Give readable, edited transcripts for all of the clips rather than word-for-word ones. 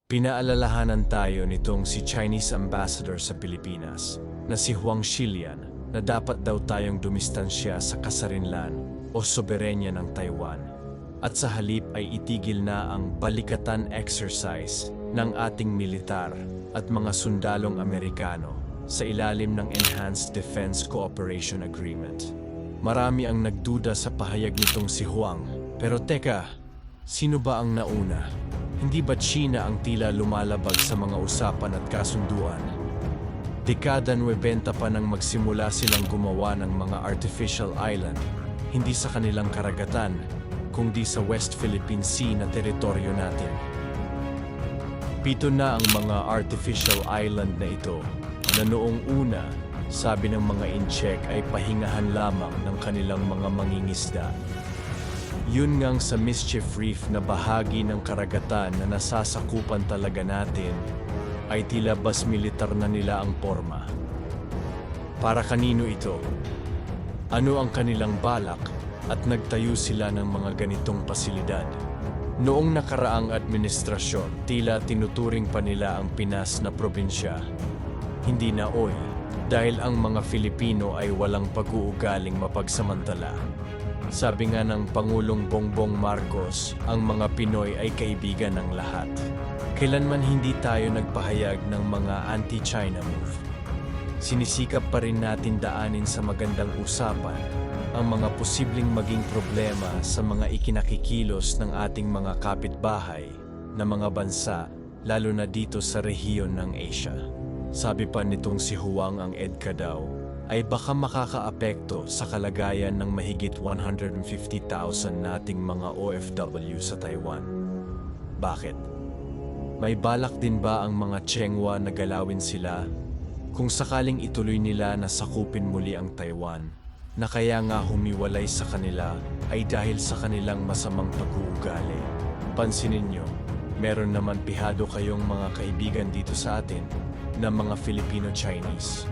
Pinaalalahanan tayo nitong si Chinese Ambassador sa Pilipinas na si Huang Xilian na dapat daw tayong dumistansya sa kasarinlan o soberenya ng Taiwan at sa halip ay itigil na ang balikatan exercise ng ating militar at mga sundalong Amerikano sa ilalim ng Enhanced Defense Cooperation Agreement. Marami ang nagduda sa pahayag nitong si Huang. Pero teka, sino ba ang nauna? Hindi ba China ang tila lumalabag sa mga usapan at kasunduan? Dekada 90 pa nang magsimula silang gumawa ng mga artificial island, hindi sa kanilang karagatan, kundi sa West Philippine Sea na teritoryo natin. 7 na ang mga artificial island na ito, na noong una, sabi ng mga incheck ay pahingahan lamang ng kanilang mga mangingisda. Yun ngang sa Mischief Reef na bahagi ng karagatan na nasasakupan talaga natin, ay tila bas militar na nila ang porma. Para kanino ito? Ano ang kanilang balak at nagtayo sila ng mga ganitong pasilidad? Noong nakaraang administrasyon, tila tinuturing pa nila ang Pinas na probinsya. Hindi na dahil ang mga Filipino ay walang pag-uugaling mapagsamantala. Sabi nga ng Pangulong Bongbong Marcos, ang mga Pinoy ay kaibigan ng lahat. Kailanman hindi tayo nagpahayag ng mga anti-China move. Sinisikap pa rin natin daanin sa magandang usapan ang mga posibleng maging problema sa mga ikinakikilos ng ating mga kapitbahay na mga bansa, lalo na dito sa rehiyon ng Asia. Sabi pa nitong si Huang ang EDCA daw ay baka makakaapekto sa kalagayan ng mahigit 150,000 nating mga OFW sa Taiwan. Bakit? May balak din ba ang mga Tsenghua na galawin sila kung sakaling ituloy nila na sakupin muli ang Taiwan, na kaya nga humiwalay sa kanila ay dahil sa kanilang masamang pag-uugali? Pansinin nyo, meron naman pihado kayong mga kaibigan dito sa atin na mga Filipino-Chinese.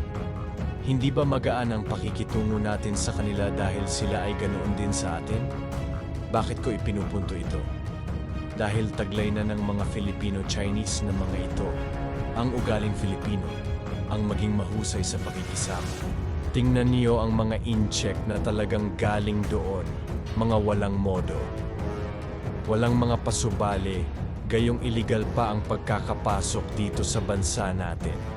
Hindi ba magaan ang pakikitungo natin sa kanila dahil sila ay ganoon din sa atin? Bakit ko ipinupunto ito? Dahil taglay na ng mga Filipino-Chinese na mga ito, ang ugaling Filipino, ang maging mahusay sa pakikisama. Tingnan niyo ang mga incheck na talagang galing doon, mga walang modo. Walang mga pasubali, gayong iligal pa ang pagkakapasok dito sa bansa natin.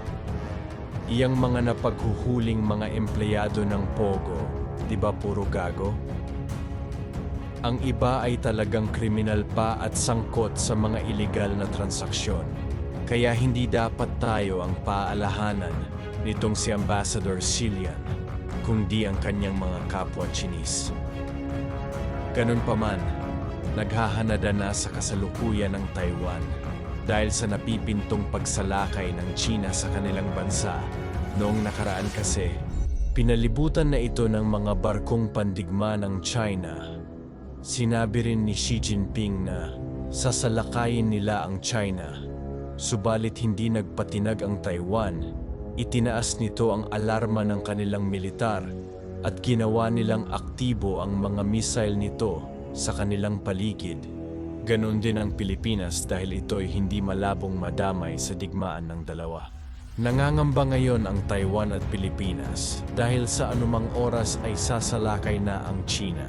Iyang mga napaghuhuling mga empleyado ng Pogo, di ba puro gago? Ang iba ay talagang kriminal pa at sangkot sa mga iligal na transaksyon. Kaya hindi dapat tayo ang paalahanan nitong si Ambassador Xilian, kundi ang kanyang mga kapwa Chinese. Ganun pa man, naghahanada na sa kasalukuyan ng Taiwan dahil sa napipintong pagsalakay ng China sa kanilang bansa. Noong nakaraan kasi, pinalibutan na ito ng mga barkong pandigma ng China. Sinabi rin ni Xi Jinping na sasalakayin nila ang China. Subalit hindi nagpatinag ang Taiwan. Itinaas nito ang alarma ng kanilang militar at ginawa nilang aktibo ang mga missile nito sa kanilang paligid. Ganon din ang Pilipinas dahil ito'y hindi malabong madamay sa digmaan ng dalawa. Nangangamba ngayon ang Taiwan at Pilipinas dahil sa anumang oras ay sasalakay na ang China.